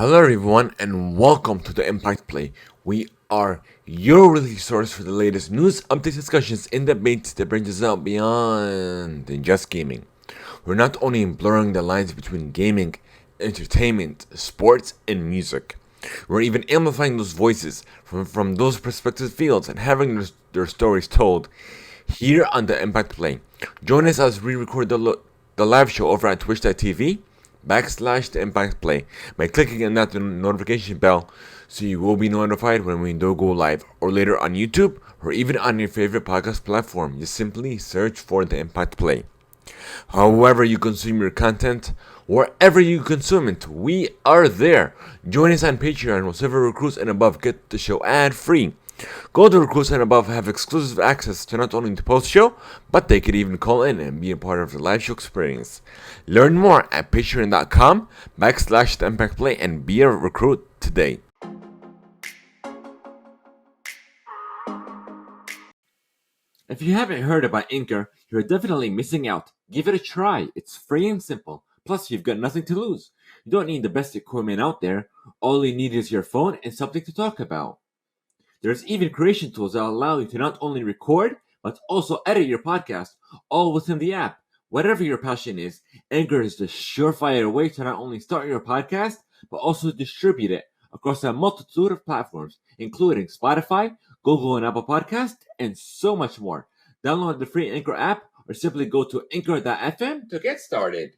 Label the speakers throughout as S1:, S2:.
S1: Hello everyone and welcome to the Impact Play. We are your weekly source for the latest news, updates, discussions, and debates that brings us out beyond than just gaming. We're not only blurring the lines between gaming, entertainment, sports, and music. We're even amplifying those voices from those perspective fields and having their stories told here on the Impact Play. Join us as we record the live show over at twitch.tv/the Impact Play by clicking on that notification bell so you will be notified when we do go live, or later on YouTube or even on your favorite podcast platform. Just simply search for the Impact Play. However you consume your content, wherever you consume it, we are there. Join us on Patreon where Silver Recruits and above get the show ad free. Gold Recruits and above have exclusive access to not only the post show, but they could even call in and be a part of the live show experience. Learn more at patreon.com/the Impact Play and be a recruit today.
S2: If you haven't heard about Anchor, you're definitely missing out. Give it a try. It's free and simple. Plus, you've got nothing to lose. You don't need the best equipment out there. All you need is your phone and something to talk about. There's even creation tools that allow you to not only record, but also edit your podcast, all within the app. Whatever your passion is, Anchor is the surefire way to not only start your podcast, but also distribute it across a multitude of platforms, including Spotify, Google and Apple Podcasts, and so much more. Download the free Anchor app or simply go to anchor.fm to get started.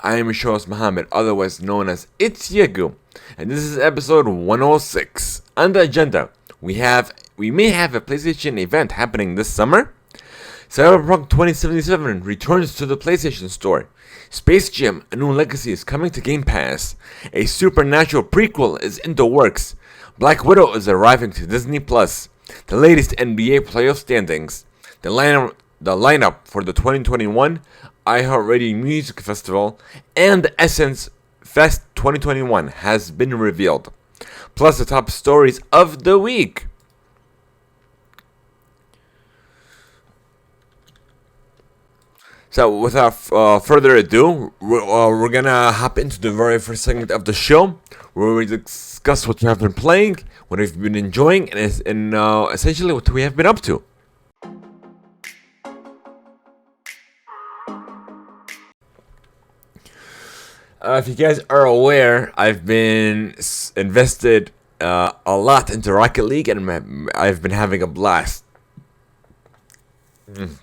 S1: I am your host Mohammed, otherwise known as It's Yegu, and this is episode 106. On the agenda, we may have a PlayStation event happening this summer. Cyberpunk 2077 returns to the PlayStation Store. Space Jam: A New Legacy is coming to Game Pass. A Supernatural prequel is in the works. Black Widow is arriving to Disney Plus. The latest NBA playoff standings. The lineup for the 2021 iHeartRadio Music Festival and the Essence Fest 2021 has been revealed. Plus the top stories of the week. So without further ado, we're gonna hop into the very first segment of the show, where we discuss what we have been playing, what we've been enjoying, and essentially what we have been up to. If you guys are aware, I've been invested a lot into Rocket League, and I've been having a blast. The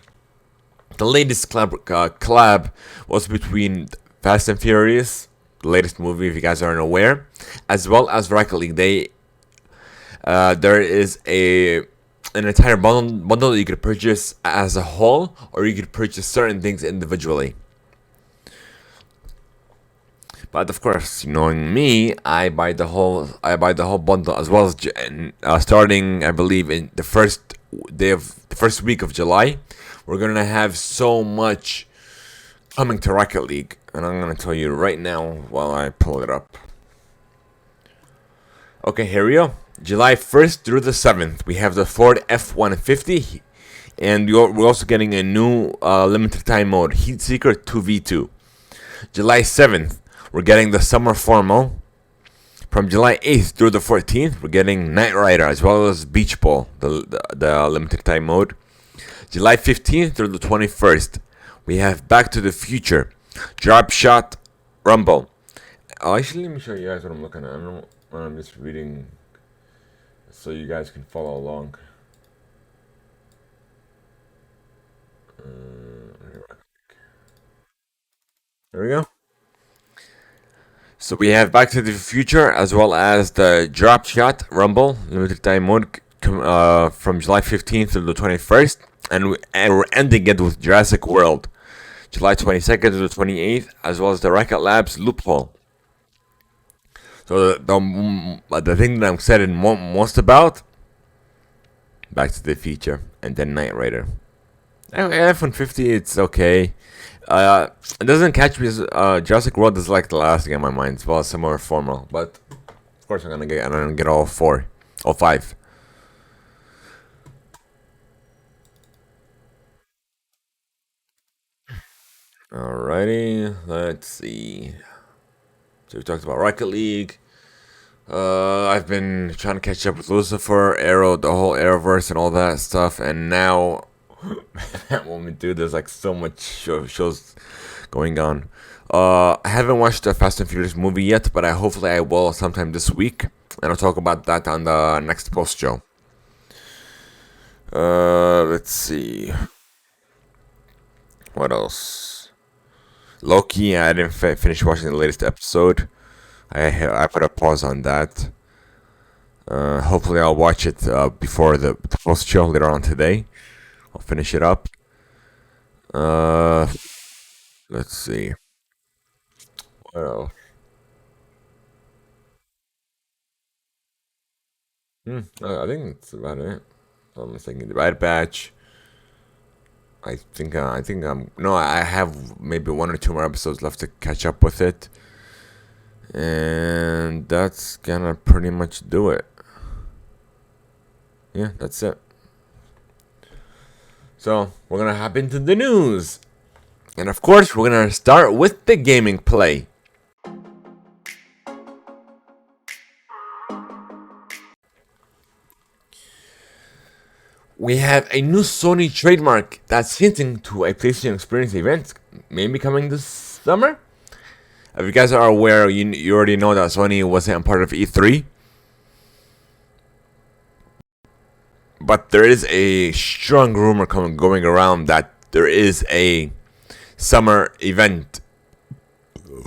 S1: latest collab was between Fast and Furious, the latest movie, if you guys aren't aware, as well as Rocket League. There is an entire bundle that you could purchase as a whole, or you could purchase certain things individually. But of course, knowing me, I buy the whole bundle, as well as starting, I believe, in the first week of July, we're gonna have so much coming to Rocket League, and I'm gonna tell you right now while I pull it up. Okay, here we go. July 1st through the 7th, we have the Ford F-150, and we're also getting a new limited time mode, Heat Seeker 2v2. July 7th. We're getting the Summer Formal. From July 8th through the 14th, we're getting Knight Rider as well as Beach Ball, the limited time mode. July 15th through the 21st, we have Back to the Future, Drop Shot Rumble. Actually, let me show you guys what I'm looking at. I'm just reading so you guys can follow along. There we go. So we have Back to the Future as well as the Drop Shot Rumble limited time mode from July 15th to the 21st, and we're ending it with Jurassic World, July 22nd to the 28th, as well as the Rocket Labs Loophole. So the thing that I'm excited most about, Back to the Future, and then Knight Rider. F-150, it's okay. It doesn't catch me as Jurassic World is like the last thing on my mind. It's well, some more formal, but of course I'm gonna get all five. Alrighty, let's see. So we talked about Rocket League. I've been trying to catch up with Lucifer, Arrow, the whole Arrowverse, and all that stuff. And now, when we do, there's like so much shows going on. I haven't watched the Fast and Furious movie yet, but hopefully I will sometime this week, and I'll talk about that on the next post show. Let's see. What else? Loki. I didn't finish watching the latest episode. I put a pause on that. Hopefully I'll watch it before the post show later on today. I'll finish it up. Let's see. What else? I think that's about it. I'm thinking the Bad Batch. I think I'm no. I have maybe one or two more episodes left to catch up with it, and that's gonna pretty much do it. Yeah, that's it. So we're gonna hop into the news, and of course we're gonna start with the gaming play. We have a new Sony trademark that's hinting to a PlayStation Experience event, maybe coming this summer. If you guys are aware, you already know that Sony wasn't a part of E3. But there is a strong rumor going around that there is a summer event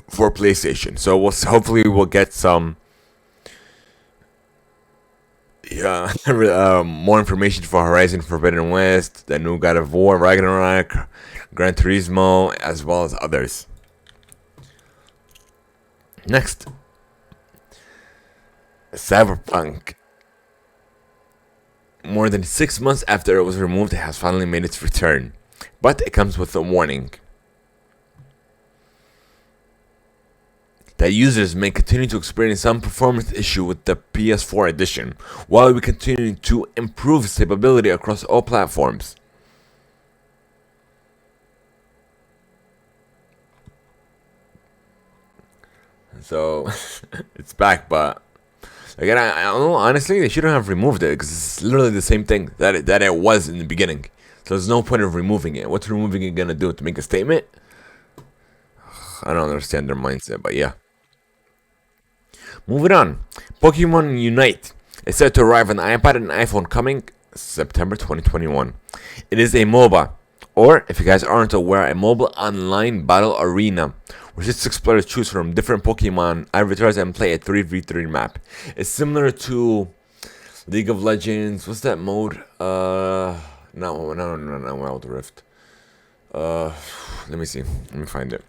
S1: for PlayStation. So hopefully we'll get some more information for Horizon Forbidden West, the new God of War, Ragnarok, Gran Turismo, as well as others. Next, Cyberpunk. More than 6 months after it was removed, it has finally made its return. But it comes with a warning that users may continue to experience some performance issue with the PS4 edition, while we continue to improve stability across all platforms. So, it's back, but again, I don't know. Honestly, they shouldn't have removed it because it's literally the same thing that it was in the beginning. So there's no point of removing it. What's removing it gonna do? To make a statement? I don't understand their mindset, but yeah. Moving on. Pokemon Unite is set to arrive on iPad and iPhone coming September 2021. It is a MOBA, or if you guys aren't aware, a mobile online battle arena where 6 players choose from different Pokemon avatars and play a 3v3 map. It's similar to League of Legends. What's that mode? No, Wild Rift. Let me see. Let me find it.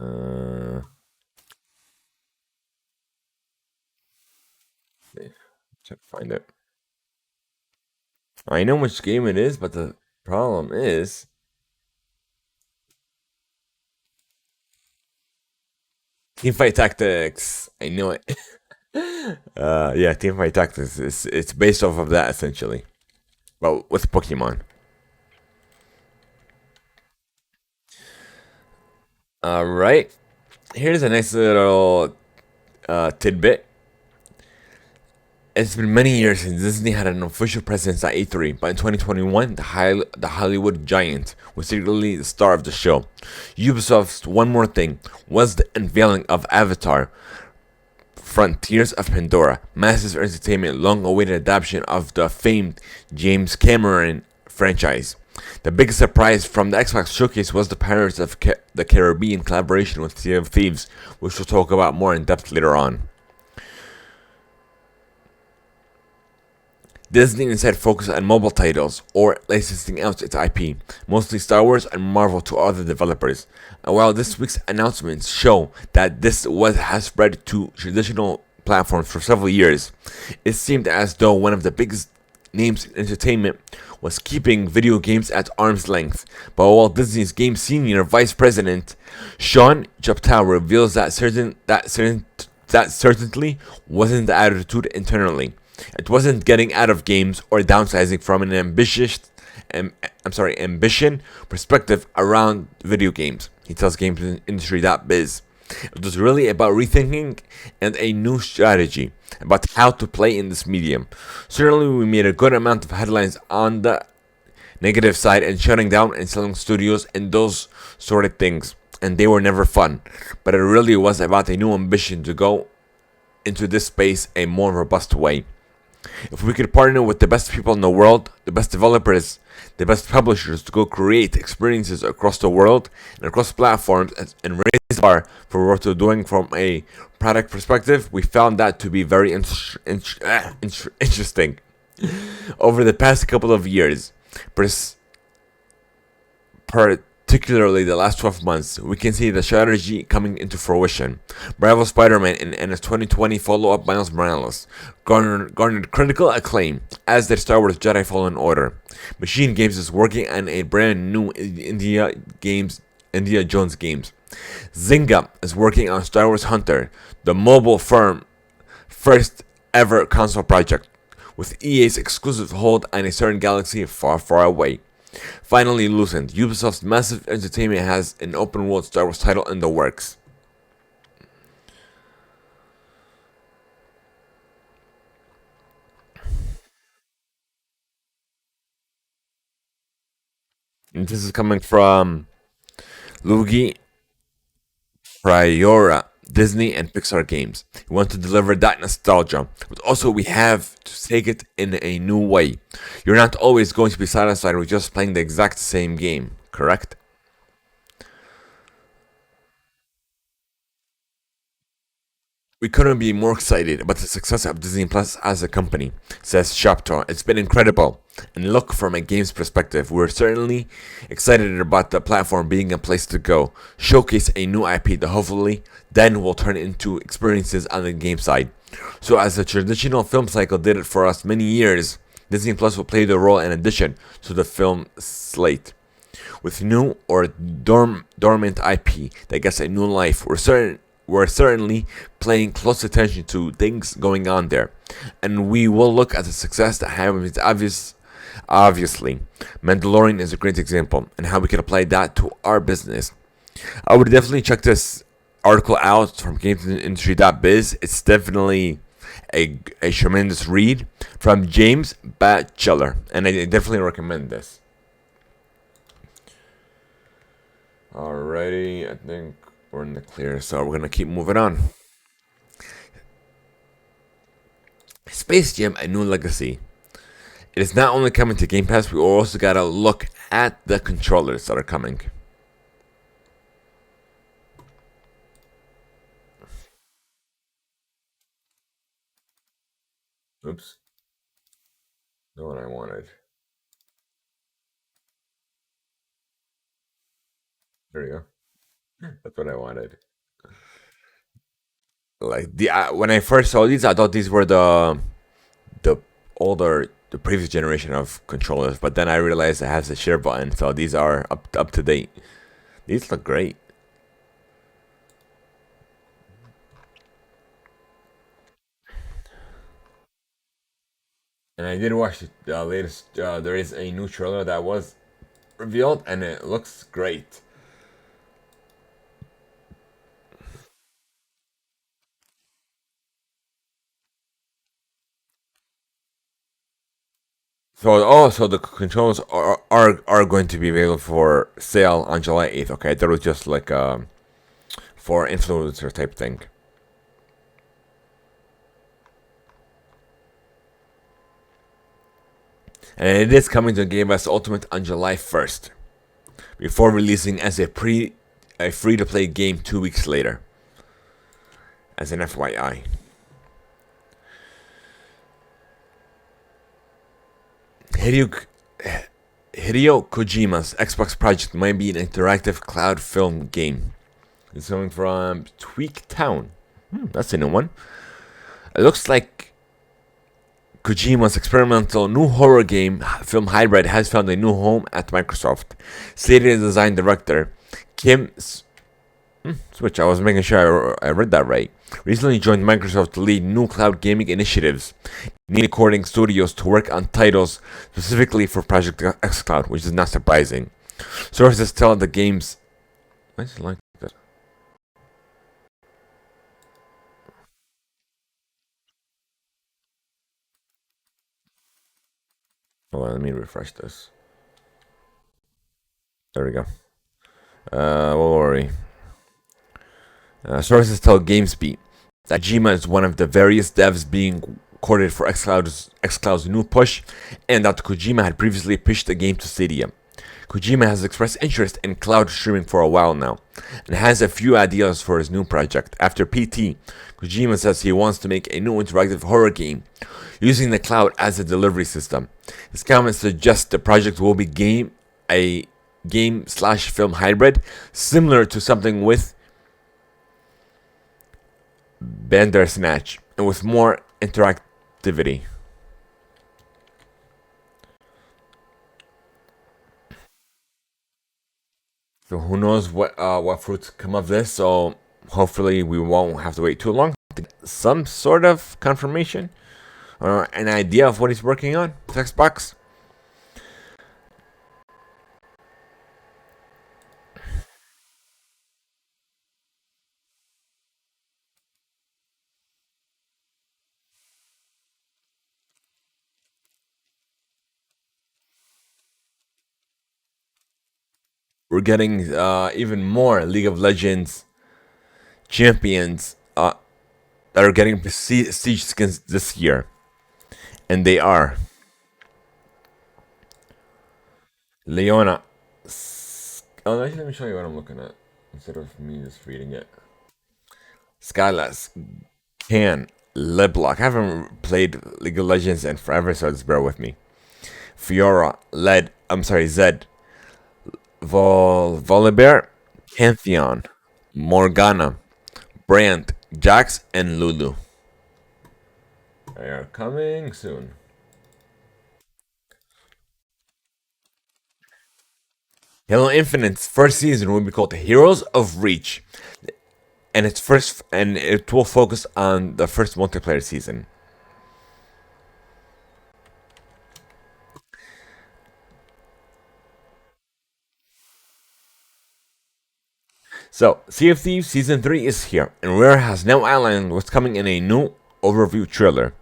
S1: Uh, see. Try to find it. I know which game it is, but the problem is Teamfight Tactics. I knew it. Yeah, Teamfight Tactics. It's based off of that essentially, but with Pokemon. All right. Here's a nice little tidbit. It's been many years since Disney had an official presence at E3, but in 2021, the Hollywood giant was secretly the star of the show. Ubisoft's One More Thing was the unveiling of Avatar Frontiers of Pandora, massive entertainment, long-awaited adaptation of the famed James Cameron franchise. The biggest surprise from the Xbox showcase was the Pirates of the Caribbean collaboration with Sea of Thieves, which we'll talk about more in depth later on. Disney instead focused on mobile titles or licensing out its IP, mostly Star Wars and Marvel to other developers. And while this week's announcements show that has spread to traditional platforms for several years, it seemed as though one of the biggest names in entertainment was keeping video games at arm's length. But Walt Disney's Game Senior Vice President Sean Chaptal reveals that certainly wasn't the attitude internally. It wasn't getting out of games or downsizing from an ambition perspective around video games. He tells GamesIndustry.biz. It was really about rethinking and a new strategy about how to play in this medium. Certainly, we made a good amount of headlines on the negative side and shutting down and selling studios and those sort of things, and they were never fun. But it really was about a new ambition to go into this space a more robust way. If we could partner with the best people in the world, the best developers, the best publishers to go create experiences across the world and across platforms and raise the bar for what we're doing from a product perspective, we found that to be very interesting. Over the past couple of years, particularly the last 12 months, we can see the strategy coming into fruition. Bravo Spider-Man and its 2020 follow-up Miles Morales garnered critical acclaim, as did Star Wars Jedi Fallen Order. Machine Games is working on a brand new Indiana Jones games. Zynga is working on Star Wars Hunter, the mobile firm first ever console project, with EA's exclusive hold on a certain galaxy far, far away. Finally, Lucent, Ubisoft's massive entertainment, has an open world Star Wars title in the works. And this is coming from Luigi Priora, Disney and Pixar Games. We want to deliver that nostalgia, but also we have to take it in a new way. You're not always going to be satisfied with just playing the exact same game, correct? We couldn't be more excited about the success of Disney Plus as a company, says Shapto. It's been incredible. And look, from a game's perspective, we're certainly excited about the platform being a place to go, showcase a new IP that hopefully then will turn into experiences on the game side. So, as the traditional film cycle did it for us many years, Disney Plus will play the role in addition to the film slate. With new or dormant IP that gets a new life, we're certainly paying close attention to things going on there, and we will look at the success that happens. Obviously, Mandalorian is a great example, and how we can apply that to our business. I would definitely check this article out from GamesIndustry.biz. It's definitely a tremendous read from James Batchelor, and I definitely recommend this. Alrighty, I think we're in the clear, so we're gonna keep moving on. Space Jam: A New Legacy. It is not only coming to Game Pass, we also gotta look at the controllers that are coming. Oops, not what I wanted. There we go. That's what I wanted. Like when I first saw these, I thought these were the older, the previous generation of controllers, but then I realized it has a share button, so these are up to date. These look great. And I did watch the latest. There is a new trailer that was revealed, and it looks great. So the controls are going to be available for sale on July 8th. Okay, that was just like for influencer type thing. And it is coming to Game Pass Ultimate on July 1st, before releasing as a free to play game 2 weeks later. As an FYI. Hideo Kojima's Xbox project might be an interactive cloud film game. It's coming from Tweak Town. That's a new one. It looks like Kojima's experimental new horror game film hybrid has found a new home at Microsoft. Stadia design director Kim Switch, I was making sure I read that right. Recently joined Microsoft to lead new cloud gaming initiatives, needing recording studios to work on titles specifically for Project xCloud, which is not surprising. Sources tell the game's. Why is it like that? Hold on, let me refresh this. There we go. Don't worry. Sources tell GameSpeed that Kojima is one of the various devs being courted for xCloud's new push, and that Kojima had previously pitched the game to Stadia. Kojima has expressed interest in cloud streaming for a while now, and has a few ideas for his new project. After PT, Kojima says he wants to make a new interactive horror game using the cloud as a delivery system. His comments suggest the project will be a game/film hybrid, similar to something with Bandersnatch, and with more interactivity. So who knows what fruits come of this? So hopefully we won't have to wait too long to get some sort of confirmation or an idea of what he's working on with Xbox. We're getting even more League of Legends champions that are getting prestige skins this year, and they are Leona. Oh, actually, let me show you what I'm looking at instead of me just reading it. Skylas, Can, Leblock. I haven't played League of Legends in forever, so just bear with me. Fiora, Zed, Volibear, Pantheon, Morgana, Brand, Jax, and Lulu. They are coming soon. Halo Infinite's first season will be called Heroes of Reach, and it will focus on the first multiplayer season. So, Sea of Thieves Season 3 is here, and Rare has now outlined what's coming in a new overview trailer.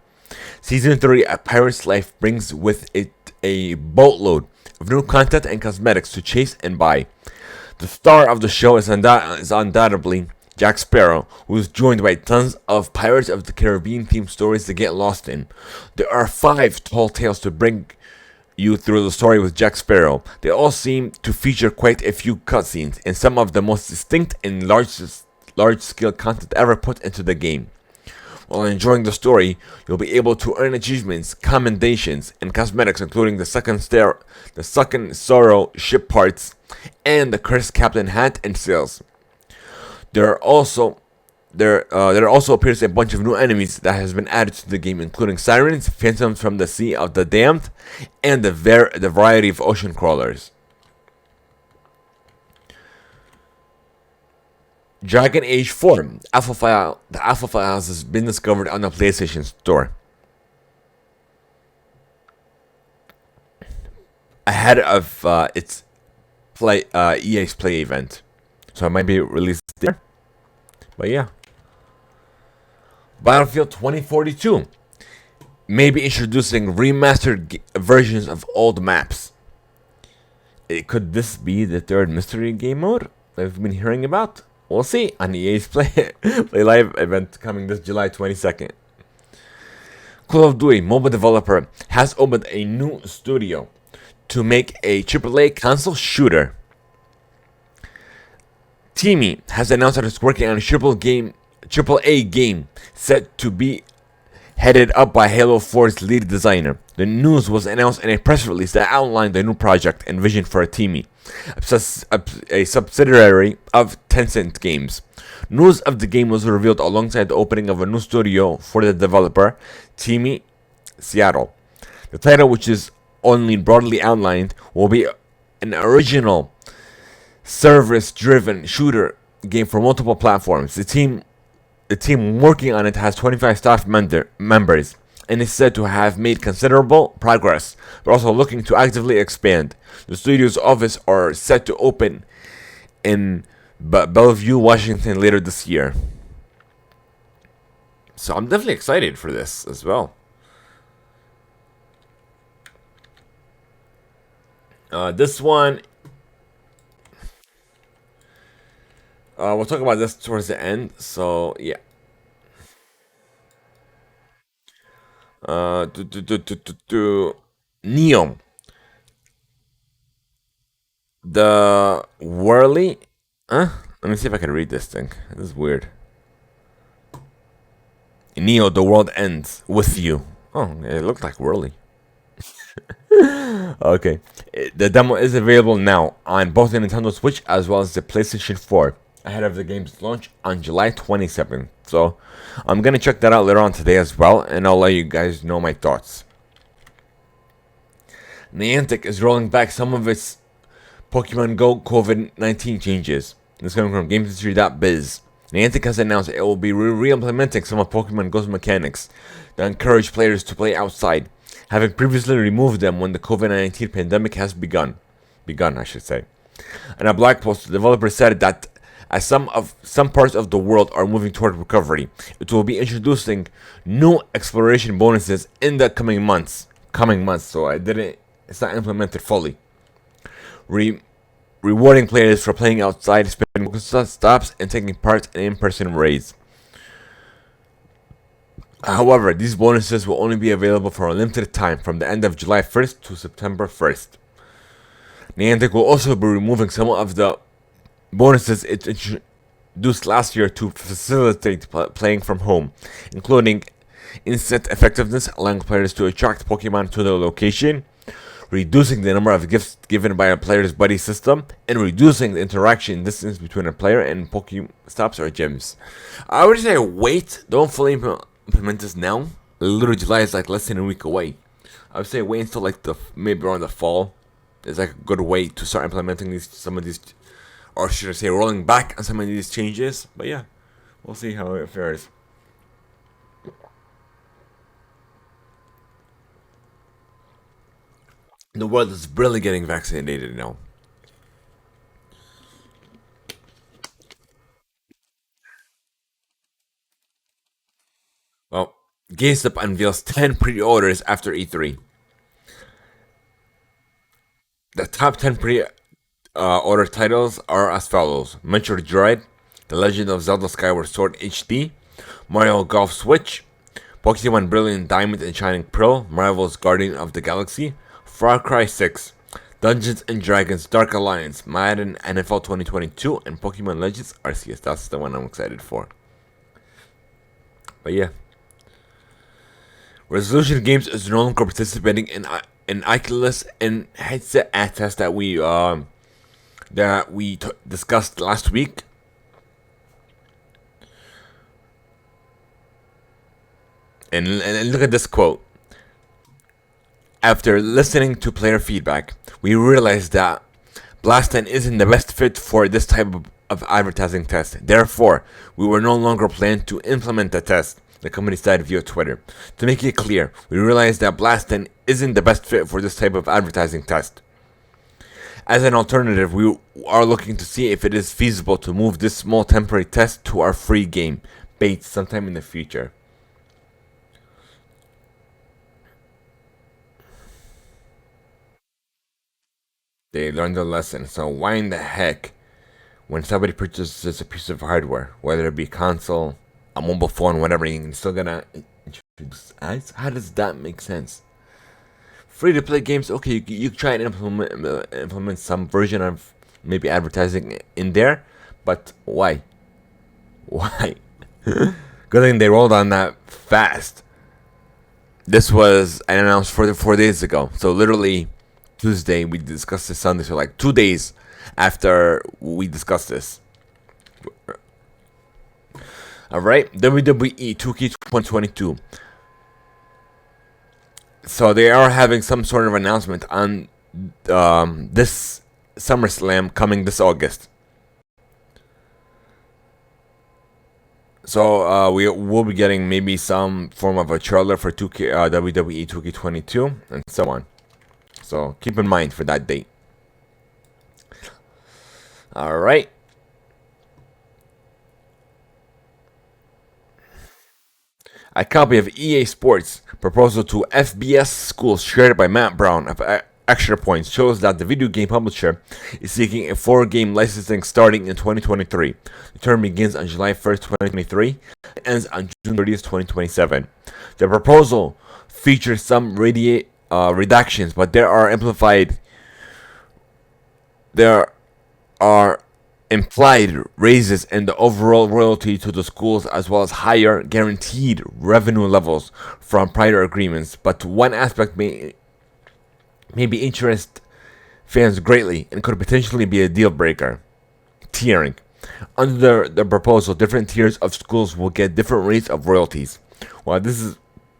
S1: Season 3 A Pirate's Life brings with it a boatload of new content and cosmetics to chase and buy. The star of the show is undoubtedly Jack Sparrow, who is joined by tons of Pirates of the Caribbean themed stories to get lost in. There are 5 tall tales to bring you through the story with Jack Sparrow. They all seem to feature quite a few cutscenes and some of the most distinct and large-scale content ever put into the game. While enjoying the story, you'll be able to earn achievements, commendations, and cosmetics, including the second Sorrow ship parts, and the Cursed Captain hat and sails. There also appears a bunch of new enemies that has been added to the game, including sirens, phantoms from the Sea of the Damned, and the variety of ocean crawlers. Dragon Age 4, the alpha files has been discovered on the PlayStation Store. Ahead of its EA's Play event. So it might be released there. But yeah. Battlefield 2042 may be introducing remastered versions of old maps. Could this be the third mystery game mode that we've been hearing about? We'll see on EA's Play Live event coming this July 22nd. Call of Duty mobile developer has opened a new studio to make a AAA console shooter. Teamy has announced that it's working on a AAA game set to be headed up by Halo 4's lead designer. The news was announced in a press release that outlined the new project and vision for Teamy, a subsidiary of Tencent Games. News of the game was revealed alongside the opening of a new studio for the developer. Teamy Seattle. The title, which is only broadly outlined, will be an original service-driven shooter game for multiple platforms. The team working on it has 25 staff members and is said to have made considerable progress, but also looking to actively expand. The studio's office are set to open in Bellevue, Washington later this year. So I'm definitely excited for this as well. This one, we'll talk about this towards the end. So yeah. Uh, do, do, do, do, do, do. Neo, the Whirly. Huh? Let me see if I can read this thing. This is weird. Neo, the world ends with you. Oh, it looked like Whirly. Okay. The demo is available now on both the Nintendo Switch as well as the PlayStation 4 ahead of the game's launch on July 27th. So I'm going to check that out later on today as well, and I'll let you guys know my thoughts. Niantic is rolling back some of its Pokemon Go COVID-19 changes. This is coming from GameHistory.biz. Niantic has announced it will be re-implementing some of Pokemon Go's mechanics that encourage players to play outside, having previously removed them when the COVID-19 pandemic has begun, I should say. In a blog post, the developer said that as some parts of the world are moving toward recovery, it will be introducing new exploration bonuses in the coming months. So it's not implemented fully. Rewarding players for playing outside, spending stops, and taking part in in-person raids. However, these bonuses will only be available for a limited time from the end of July 1st to September 1st. Niantic will also be removing some of the bonuses it introduced last year to facilitate playing from home, including instant effectiveness, allowing players to attract Pokemon to their location, reducing the number of gifts given by a player's buddy system, and reducing the interaction distance between a player and Pokestops or gyms. I would say wait, don't fully implement this now. Literally July is like less than a week away. I would say wait until like maybe around the fall. It's like a good way to start implementing some of these, or should I say rolling back on some of these changes. But yeah, we'll see how it fares. The world is really getting vaccinated now. Well, GameStop unveils 10 pre-orders after E3. The top 10 pre-order titles are as follows: Metroid Dread, The Legend of Zelda Skyward Sword HD, Mario Golf Switch, Pokemon Brilliant Diamond and Shining Pearl, Marvel's Guardian of the Galaxy, Far Cry 6, Dungeons and Dragons Dark Alliance, Madden NFL 2022, and Pokemon Legends Arceus. That's the one I'm excited for. But yeah. Resolution Games is no longer participating in Oculus and headset ad test that we discussed last week. And look at this quote. After listening to player feedback, we realized that Blaston isn't the best fit for this type of advertising test. Therefore, we were no longer planning to implement the test, the company said via Twitter. To make it clear, we realized that Blaston isn't the best fit for this type of advertising test. As an alternative, we are looking to see if it is feasible to move this small temporary test to our free game, Bait, sometime in the future. They learned a lesson, so why in the heck, when somebody purchases a piece of hardware, whether it be console, a mobile phone, whatever, you're still gonna introduce ads? How does that make sense? Free to play games, okay, you try and implement some version of maybe advertising in there, but why? Why? Good thing they rolled on that fast. This was announced 4 days ago, so literally Tuesday we discussed this Sunday, so like 2 days after we discussed this. Alright, WWE 2K 2022. So they are having some sort of announcement on this SummerSlam coming this August. So we will be getting maybe some form of a trailer for 2K, WWE 2K22 and so on. So keep in mind for that date. All right. A copy of EA Sports proposal to FBS schools shared by Matt Brown of Extra Points shows that the video game publisher is seeking a 4-game licensing starting in 2023. The term begins on July 1st, 2023 and ends on June 30th, 2027. The proposal features some redactions, but there are implied raises in the overall royalty to the schools, as well as higher guaranteed revenue levels from prior agreements. But one aspect may maybe interest fans greatly and could potentially be a deal breaker: tiering. Under the proposal, different tiers of schools will get different rates of royalties. While this is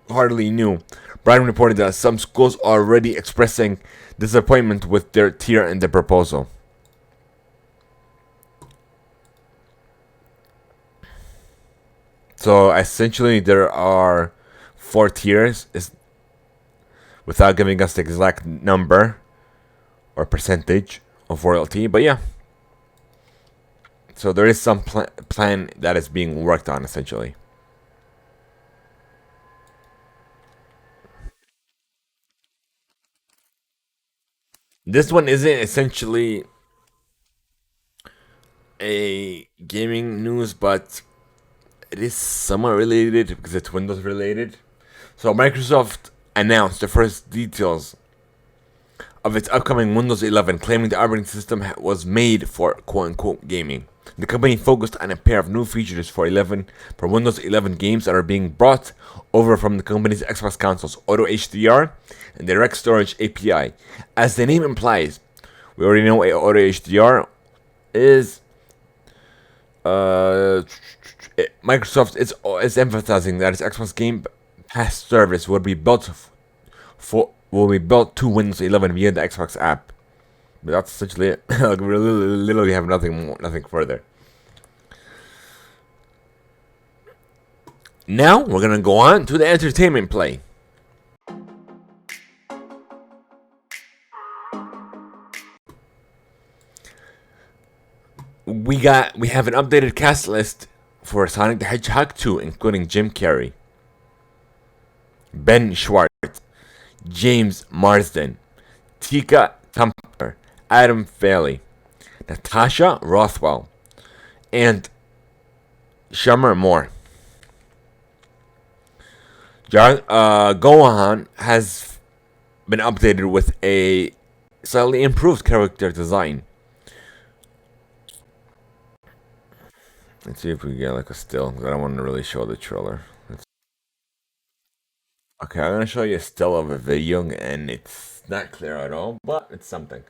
S1: hardly new, Brian reported that some schools are already expressing disappointment with their tier in the proposal. So essentially, there are 4 tiers, without giving us the exact number or percentage of royalty. But yeah, so there is some plan that is being worked on essentially. This one isn't essentially a gaming news, but it is somewhat related because it's Windows related. So Microsoft announced the first details of its upcoming Windows 11, claiming the operating system was made for quote-unquote gaming. The company focused on a pair of new features for Windows 11 games that are being brought over from the company's Xbox consoles: Auto HDR and Direct Storage API. As the name implies, we already know what Auto HDR is. Microsoft is emphasizing that its Xbox Game Pass service will be built to Windows 11 via the Xbox app. But that's essentially it. We literally have nothing further. Now we're gonna go on to the entertainment play. We have an updated cast list for Sonic the Hedgehog 2, including Jim Carrey, Ben Schwartz, James Marsden, Tika Tumpler, Adam Fairley, Natasha Rothwell, and Summer Moore. Gohan has been updated with a slightly improved character design. Let's see if we get like a still. I don't want to really show the trailer. Okay, I'm gonna show you a still of a video, and it's not clear at all, but it's something.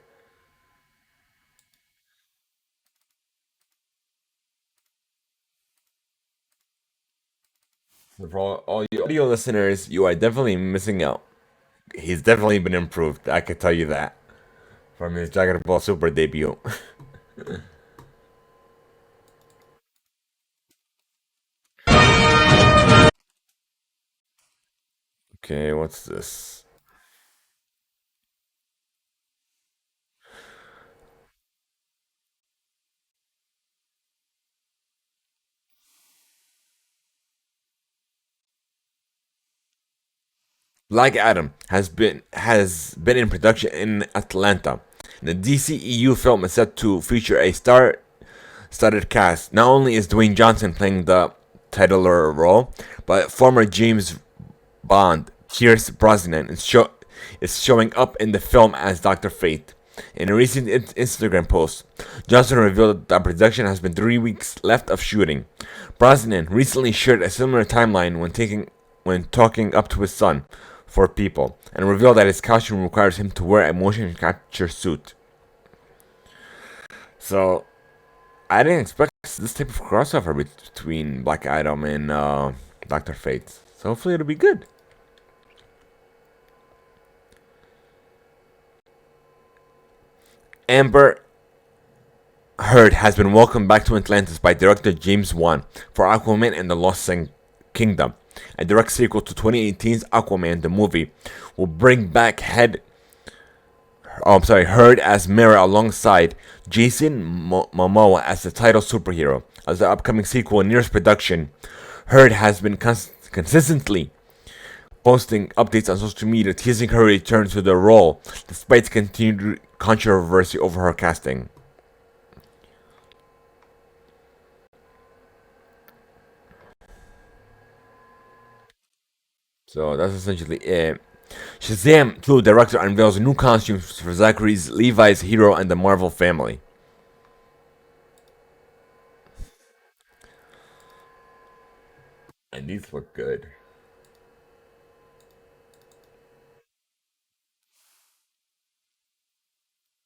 S1: So for all you audio listeners, you are definitely missing out. He's definitely been improved. I can tell you that from his Dragon Ball Super debut. Okay, what's this? Black Adam has been in production in Atlanta. The DCEU film is set to feature a star-studded cast. Not only is Dwayne Johnson playing the titular role, but former James Bond Pierce Brosnan is showing up in the film as Dr. Fate. In a recent Instagram post, Johnson revealed that production has been 3 weeks left of shooting. Brosnan recently shared a similar timeline when talking up to his son for People, and revealed that his costume requires him to wear a motion capture suit. So I didn't expect this type of crossover between Black Adam and Dr. Fate. So hopefully it'll be good. Amber Heard has been welcomed back to Atlantis by director James Wan for Aquaman and the Lost Kingdom, a direct sequel to 2018's Aquaman. The movie will bring back Heard as Mera alongside Jason Momoa as the title superhero. As the upcoming sequel nears production, Heard has been consistently posting updates on social media teasing her return to the role despite continued controversy over her casting. So that's essentially it. Shazam 2 director unveils new costumes for Zachary's Levi's hero and the Marvel family. And these look good.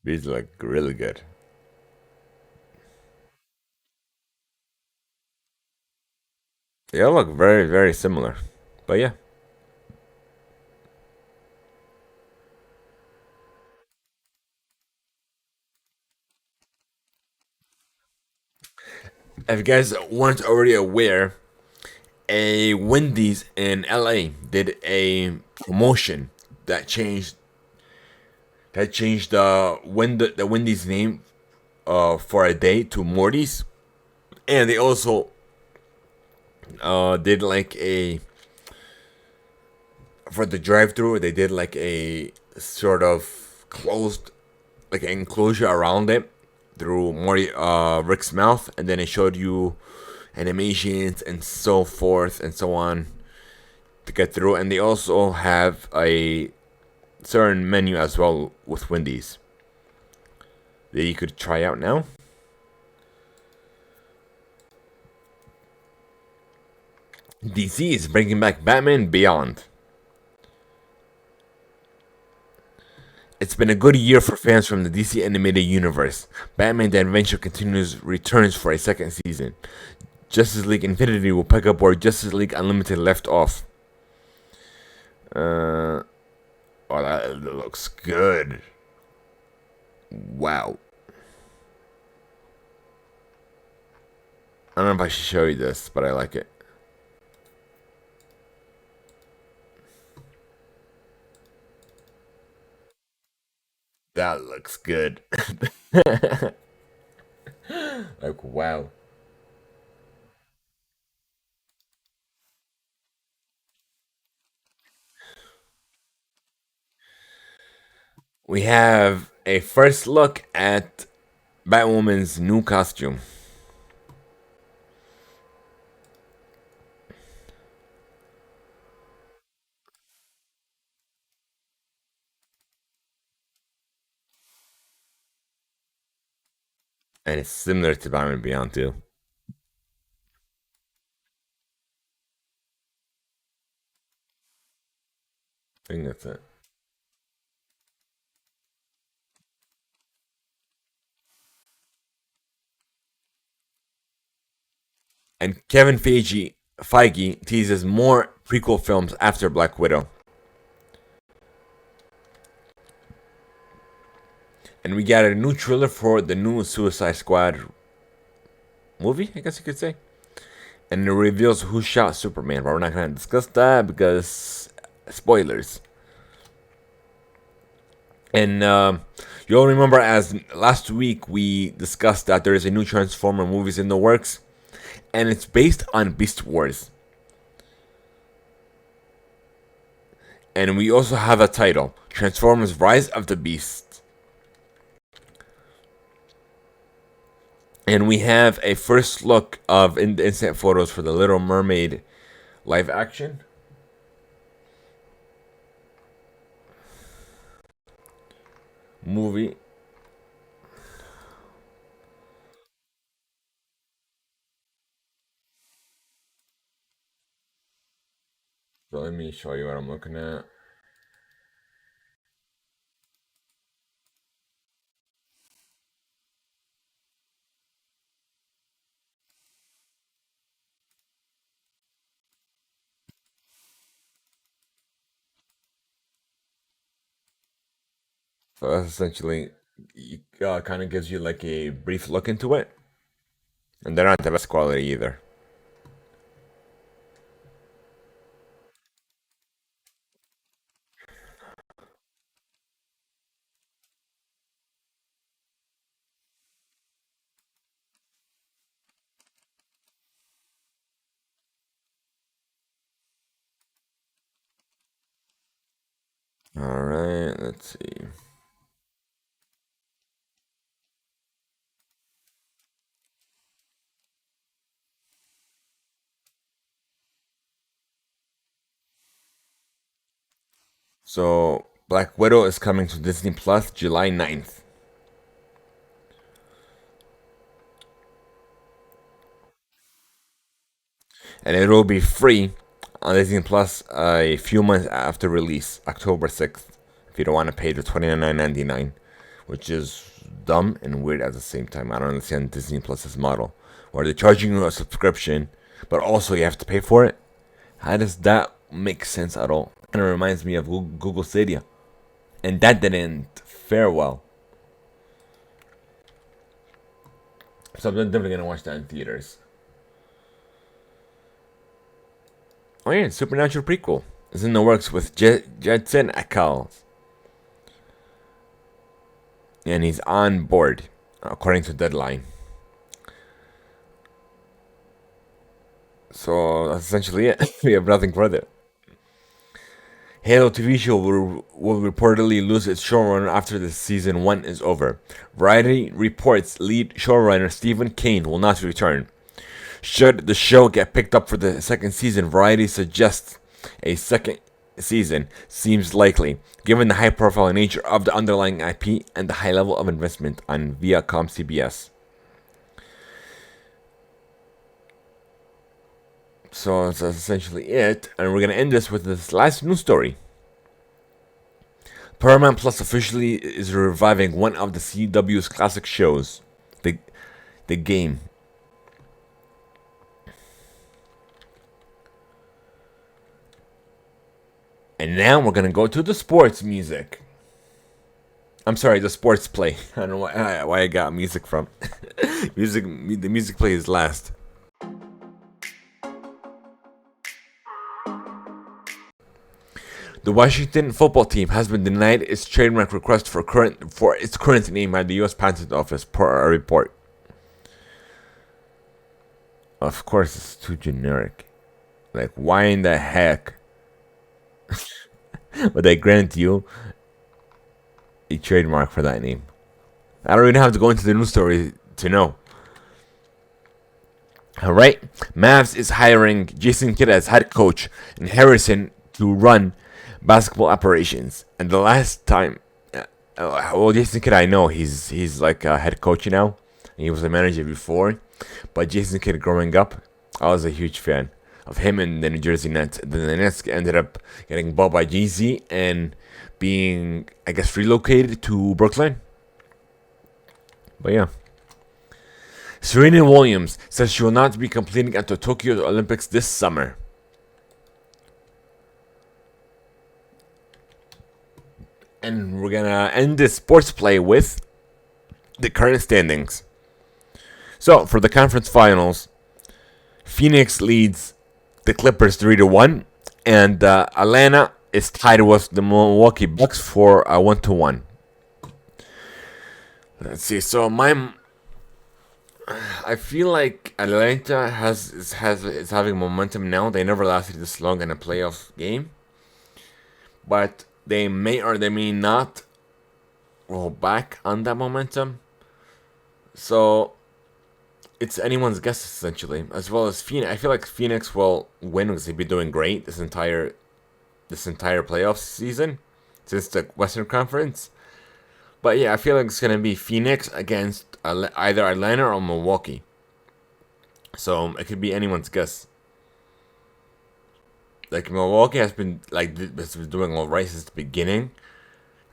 S1: These look really good. They all look very, very similar. But yeah. If you guys weren't already aware, a Wendy's in LA did a promotion that changed the Wendy's name for a day to Morty's, and they also did like a for the drive-through. They did like a sort of closed like an enclosure around it through Rick's mouth, and then it showed you animations and so forth and so on to get through. And they also have a certain menu as well with Wendy's that you could try out now. DC is bringing back Batman Beyond. It's been a good year for fans from the DC animated universe. Batman the Adventure continues returns for a second season. Justice League Infinity will pick up where Justice League Unlimited left off. Oh, that looks good. Wow. I don't know if I should show you this, but I like it. That looks good. Like, wow. We have a first look at Batwoman's new costume. And it's similar to Batman Beyond too. I think that's it. And Kevin Feige teases more prequel films after Black Widow. And we got a new trailer for the new Suicide Squad movie, I guess you could say. And it reveals who shot Superman, but we're not going to discuss that because spoilers. And you'll remember as last week we discussed that there is a new Transformer movies in the works, and it's based on Beast Wars. And we also have a title, Transformers Rise of the Beast. And we have a first look of instant photos for the Little Mermaid live action. Movie. So let me show you what I'm looking at. So that's essentially kind of gives you like a brief look into it, and they're not the best quality either. All right, let's see. So Black Widow is coming to Disney Plus July 9th. And it will be free on Disney Plus a few months after release, October 6th, if you don't want to pay the $29.99, which is dumb and weird at the same time. I don't understand Disney Plus's model, where they're charging you a subscription, but also you have to pay for it. How does that make sense at all? Kind of reminds me of Google Stadia, and that didn't fare well. So I'm definitely gonna watch that in theaters. Oh yeah, Supernatural prequel is in the works with Jensen Ackles, and he's on board, according to Deadline. So that's essentially it. We have nothing further. Halo TV show will reportedly lose its showrunner after the season 1 is over. Variety reports lead showrunner Stephen Kane will not return. Should the show get picked up for the second season, Variety suggests a second season seems likely, given the high profile nature of the underlying IP and the high level of investment on Viacom CBS. So that's essentially it, and we're gonna end this with this last news story. Paramount Plus officially is reviving one of the CW's classic shows, the the game. And now we're gonna go to the sports music. I'm sorry, the sports play. I don't know why I got music from. The music play is last. The Washington football team has been denied its trademark request for its current name by the U.S. Patent Office, per a report. Of course, it's too generic. Like, why in the heck would they grant you a trademark for that name? I don't even have to go into the news story to know. All right, Mavs is hiring Jason Kidd as head coach and Harrison to run basketball operations. And the last time, well, Jason Kidd, I know he's like a head coach now. He was a manager before, but Jason Kidd, growing up, I was a huge fan of him and the New Jersey Nets. Then the Nets ended up getting bought by Jay-Z and being, I guess, relocated to Brooklyn. But yeah. Serena Williams says she will not be competing at the Tokyo Olympics this summer. And we're gonna end this sports play with the current standings. So for the conference finals, Phoenix leads the Clippers 3-1, and Atlanta is tied with the Milwaukee Bucks for a 1-1. Let's see. So I feel like Atlanta is having momentum now. They never lasted this long in a playoff game, but they may or they may not roll back on that momentum. So it's anyone's guess essentially, as well as Phoenix. I feel like Phoenix will win because they've been doing great this entire playoff season since the Western Conference. But yeah, I feel like it's gonna be Phoenix against either Atlanta or Milwaukee. So it could be anyone's guess. Like Milwaukee has been doing all right since the beginning,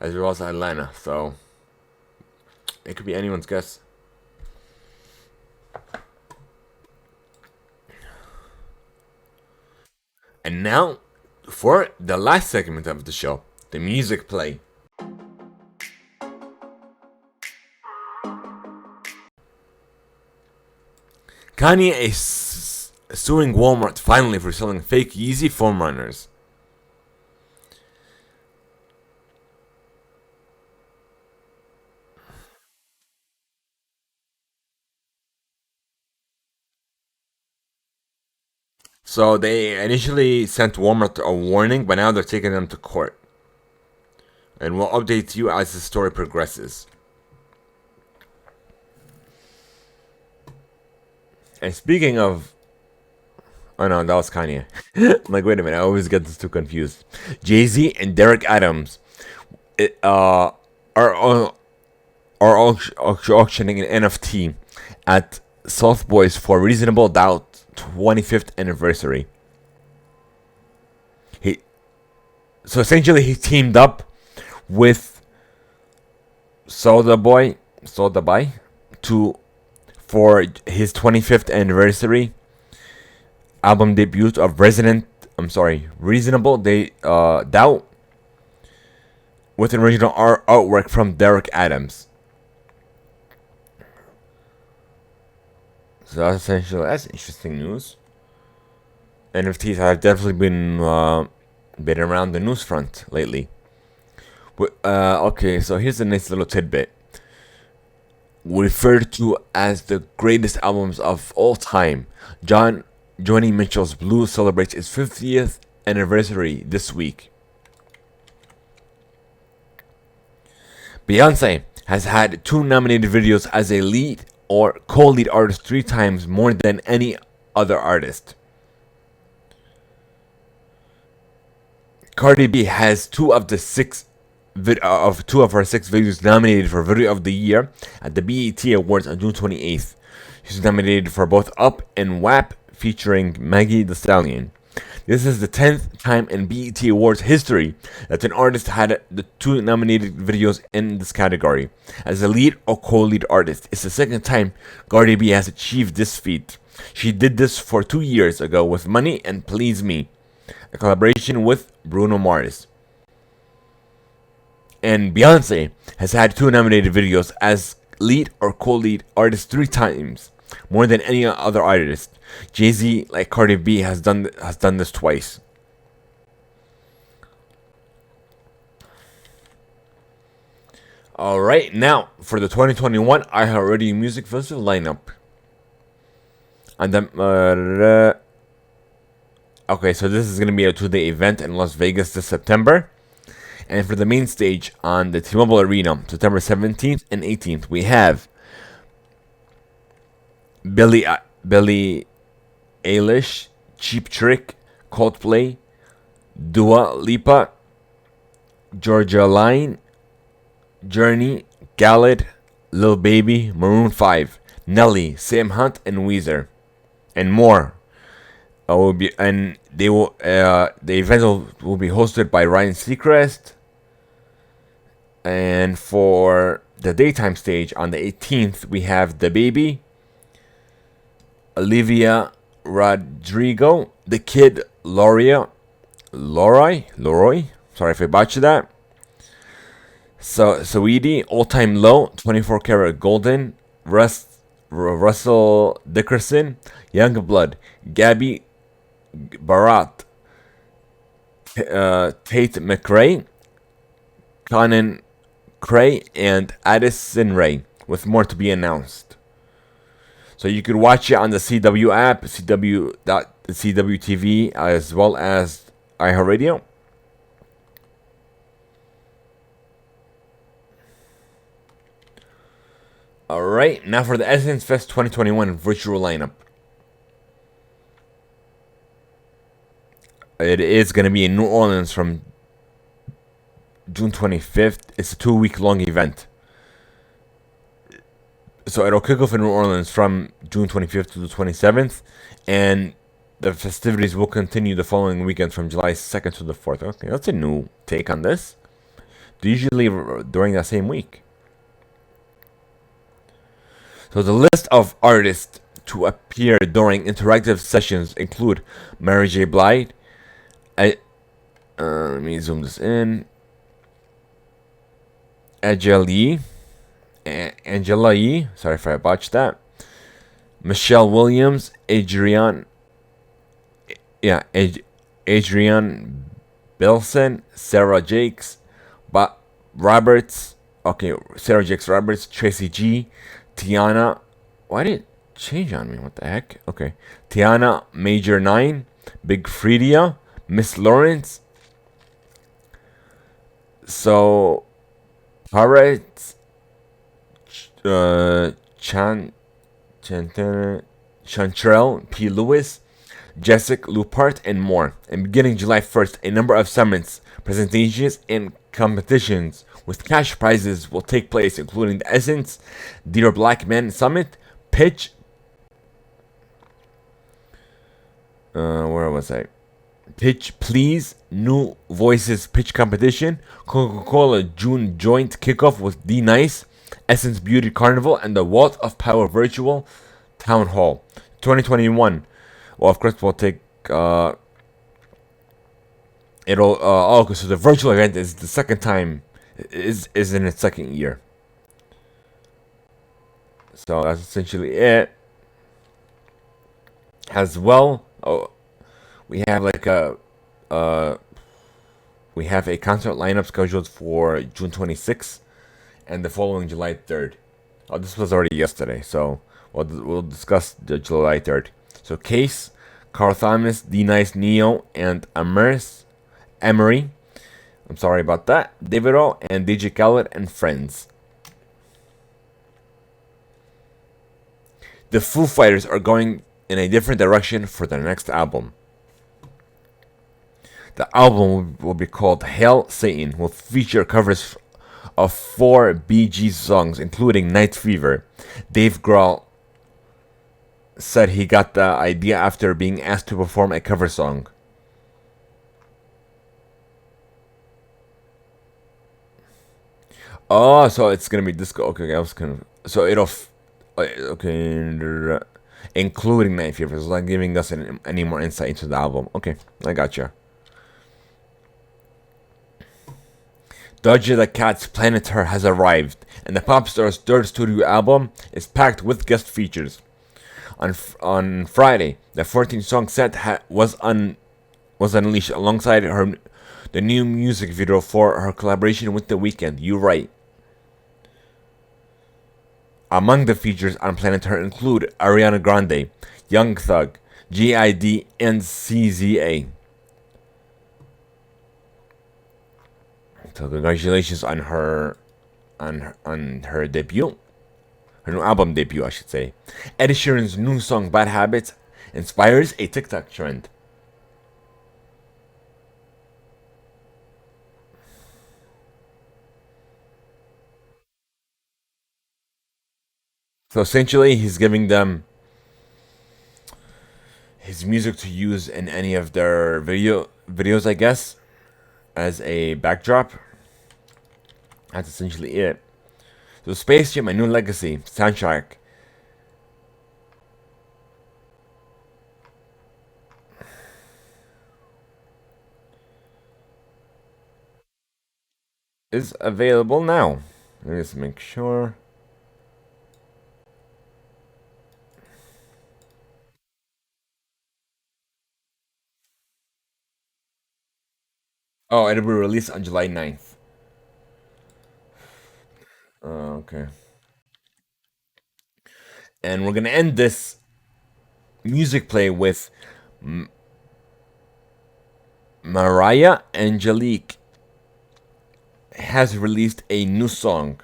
S1: as well as Atlanta. So it could be anyone's guess. And now, for the last segment of the show, the music play. Kanye is suing Walmart finally for selling fake Yeezy foam runners. So they initially sent Walmart a warning, but now they're taking them to court. And we'll update you as the story progresses. And speaking of, oh no, that was Kanye. I'm like, wait a minute, I always get this too confused. Jay-Z and Derek Adams are auctioning an NFT at South Boys for Reasonable Doubt 25th anniversary. So essentially he teamed up with Soda Boy to for his 25th anniversary album debut of Reasonable Doubt with an original artwork from Derek Adams. So that's interesting news. NFTs have definitely been around the news front lately. But, okay, so here's a nice little tidbit. Referred to as the greatest albums of all time, Joni Mitchell's Blue celebrates its 50th anniversary this week. Beyonce has had 2 nominated videos as a lead or co-lead artist 3 times more than any other artist. Cardi B has 2 of her 6 videos nominated for Video of the Year at the BET Awards on June 28th. She's nominated for both Up and WAP featuring Maggie Thee Stallion. This is the 10th time in BET Awards history that an artist had the 2 nominated videos in this category as a lead or co-lead artist. It's the second time Cardi B has achieved this feat. She did this for 2 years ago with Money and Please Me, a collaboration with Bruno Mars. And Beyonce has had 2 nominated videos as lead or co-lead artist 3 times, more than any other artist. Jay-Z, like Cardi B, has done this twice. Alright, now for the 2021 iHeartRadio Music Festival lineup. And okay, so this is going to be a 2-day event in Las Vegas this September. And for the main stage on the T-Mobile Arena, September 17th and 18th, we have Billie Eilish, Cheap Trick, Coldplay, Dua Lipa, Georgia Line, Journey, Khaled, Lil Baby, Maroon 5, Nelly, Sam Hunt, and Weezer, and more. The event will be hosted by Ryan Seacrest. And for the daytime stage on the 18th, we have The Baby, Olivia Rodrigo, The Kid Leroy. Sorry if I botched that. So Saweetie, All Time Low, 24 Karat Golden, Russell Dickerson, Youngblood, Gabby Barat, Tate McRae, Conan Cray, and Addison Rae, with more to be announced. So you could watch it on the CW app, CW TV, as well as iHeartRadio. Alright, now for the Essence Fest 2021 virtual lineup. It is going to be in New Orleans from June 25th. It's a 2-week-long event. So it'll kick off in New Orleans from June 25th to the 27th. And the festivities will continue the following weekend from July 2nd to the 4th. Okay, that's a new take on this. Usually during that same week. So the list of artists to appear during interactive sessions include Mary J. Blige. Let me zoom this in. Angela Yee. Sorry if I botched that. Michelle Williams, yeah, Adrian Bilson, Sarah Jakes, but Roberts, okay, Sarah Jakes Roberts, Tracy G, Tiana. Why did it change on me? What the heck? Okay, Tiana Major 9, Big Freedia, Miss Lawrence. So, Parrot, Chan, Chantrell P. Lewis, Jessica Lupart, and more. And beginning July 1st, a number of summits, presentations, and competitions with cash prizes will take place, including the Essence, Dear Black Men Summit, Pitch, where was I? Pitch Please, New Voices Pitch Competition, Coca-Cola June Joint Kickoff with D Nice, Essence Beauty Carnival, and the Walt of Power Virtual Town Hall. 2021. Well, of course, we'll take. Okay, so the virtual event is the second time, is in its second year. So that's essentially it. As well, we have like we have a concert lineup scheduled for June 26th and the following July 3rd. Oh, this was already yesterday, so we'll discuss the July 3rd. So Case, Carl Thomas, D Nice Neo, and Emery. I'm sorry about that. Davido and DJ Khaled and friends. The Foo Fighters are going in a different direction for their next album. The album will be called Hail Satan, will feature covers of 4 Bee Gees songs, including Night Fever. Dave Grohl said he got the idea after being asked to perform a cover song. Oh, so it's gonna be disco. Okay, I was kind of. So it'll. Okay. Including Night Fever. It's not giving us any more insight into the album. Okay, I gotcha. Doja the Cat's Planet Her has arrived, and the pop star's third studio album is packed with guest features. On Friday, the 14-song set was unleashed alongside the new music video for her collaboration with The Weeknd. You right. Among the features on Planet Her include Ariana Grande, Young Thug, GID, and CZA. So congratulations on her debut. Her new album debut, I should say. Ed Sheeran's new song Bad Habits inspires a TikTok trend. So essentially, he's giving them his music to use in any of their videos, I guess, as a backdrop. That's essentially it. So Space Jam: A New Legacy soundtrack is available now. Let me just make sure. Oh, it'll be released on July 9th. Okay. And we're gonna end this music play with Mariah Angelique has released a new song,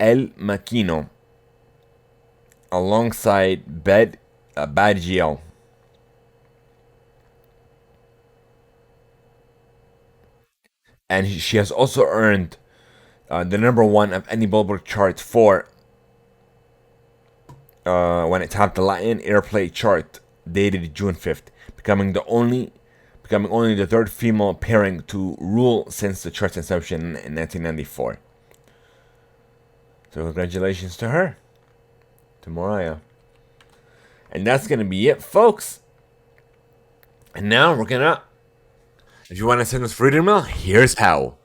S1: El Maquino, alongside Bad GL. And she has also earned the number one of any Billboard chart for when it topped the Latin Airplay chart dated June 5th, becoming only the third female pairing to rule since the chart's inception in 1994. So congratulations to her, to Mariah. And that's gonna be it, folks. And now we're gonna, if you want to send us free email, here's how.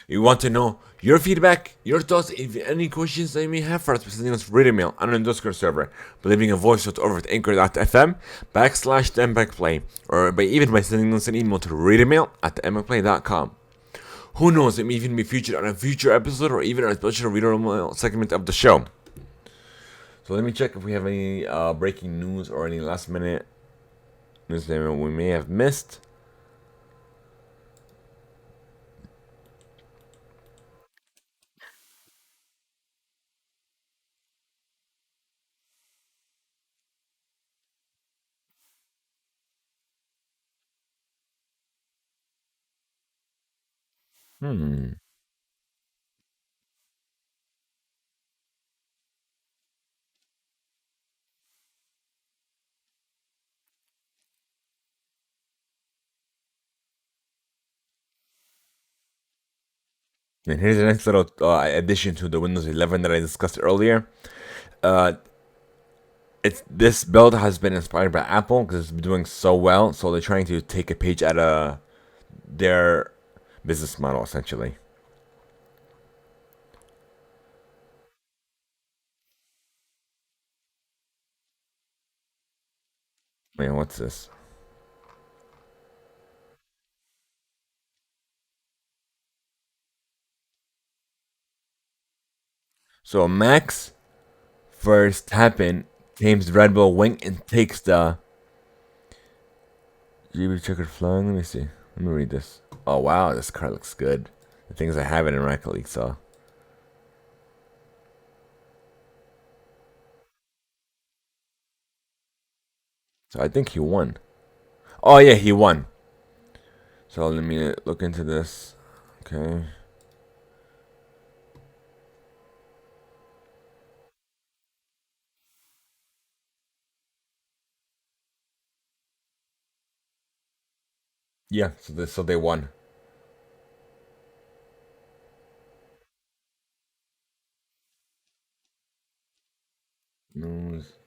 S1: We want to know your feedback, your thoughts, if any questions that you may have for us by sending us written mail on our Discord server, by leaving a voice note over at anchor.fm/TheImpactPlay, or by sending us an email to reademail@theimpactplay.com. Who knows, it may even be featured on a future episode or even a special reader mail segment of the show. So let me check if we have any breaking news or any last minute news that we may have missed. Hmm. And here's a nice little addition to the Windows 11 that I discussed earlier. Uh, this build has been inspired by Apple because it's been doing so well, so they're trying to take a page out of their business model essentially. Man, what's this? So Max Verstappen tames Red Bull wing and takes the GB checkered flying. Let me see. Let me read this. Oh wow, this car looks good. The things I haven't in Rocket League saw. So I think he won. Oh yeah, he won. So let me look into this. Okay. Yeah. So they won.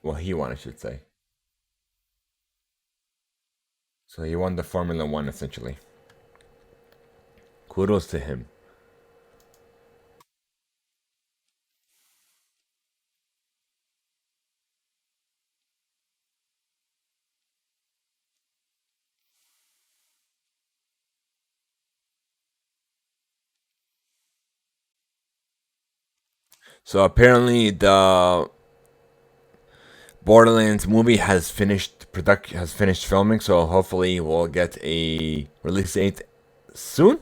S1: Well, he won, I should say. So he won the Formula One essentially. Kudos to him. So apparently the Borderlands movie has finished filming, so hopefully we'll get a release date soon.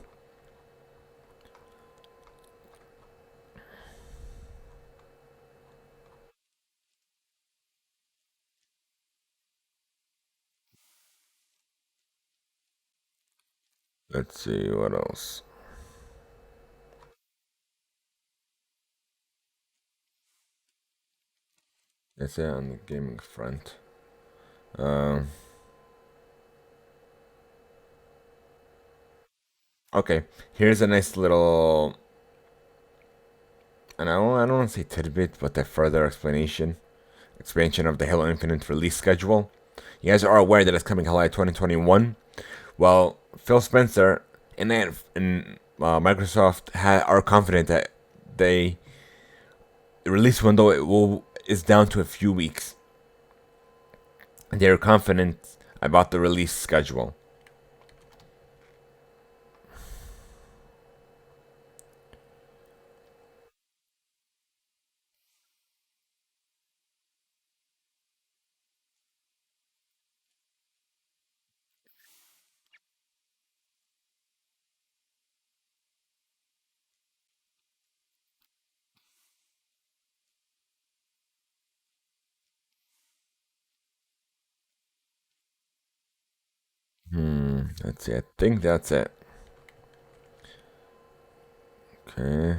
S1: Let's see what else. That's it on the gaming front. Um, okay, here's a nice little, and I don't want to say tidbit, but a further expansion of the Halo Infinite release schedule. You guys are aware that it's coming July 2021. Well, Phil Spencer and Microsoft are confident that they the release window is down to a few weeks. They're confident about the release schedule. Let's see. I think that's it. Okay.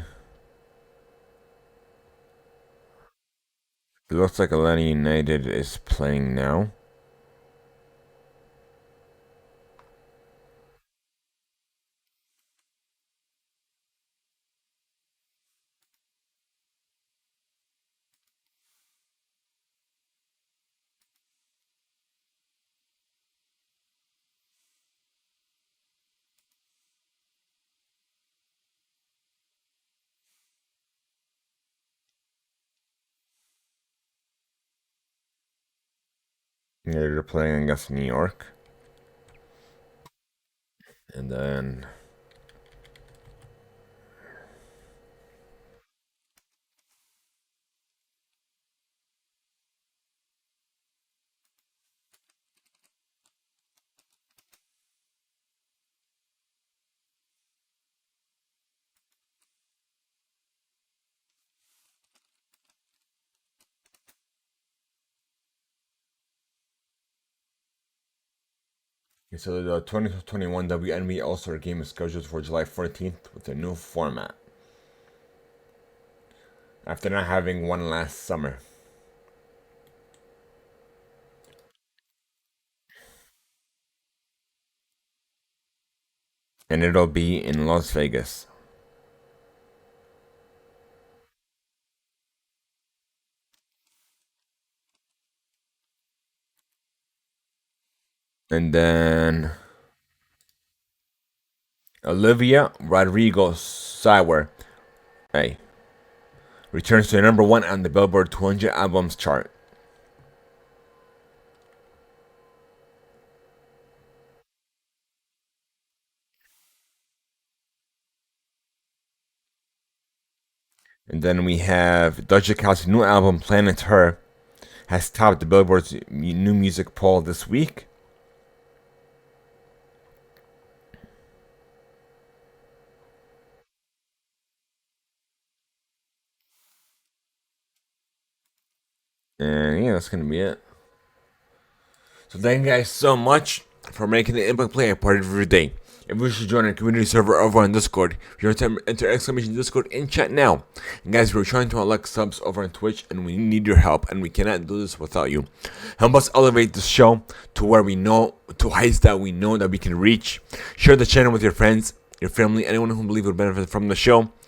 S1: It looks like Atlanta United is playing now. Yeah, they're playing against New York. And then so the 2021 WNBA All-Star Game is scheduled for July 14th with a new format. After not having one last summer. And it'll be in Las Vegas. And then Olivia Rodrigo Sour, hey, returns to number one on the Billboard 200 albums chart. And then we have Doja Cat's new album, Planet Her, has topped the Billboard's new music poll this week. And yeah, that's gonna be it. So thank you guys so much for making the Impact Play a part of your day. If you should join our community server over on Discord, you have to enter exclamation Discord in chat now. And guys, we're trying to unlock subs over on Twitch, and we need your help, and we cannot do this without you. Help us elevate this show to where we know, to heights that we know that we can reach. Share the channel with your friends, your family, anyone who believes would benefit from the show.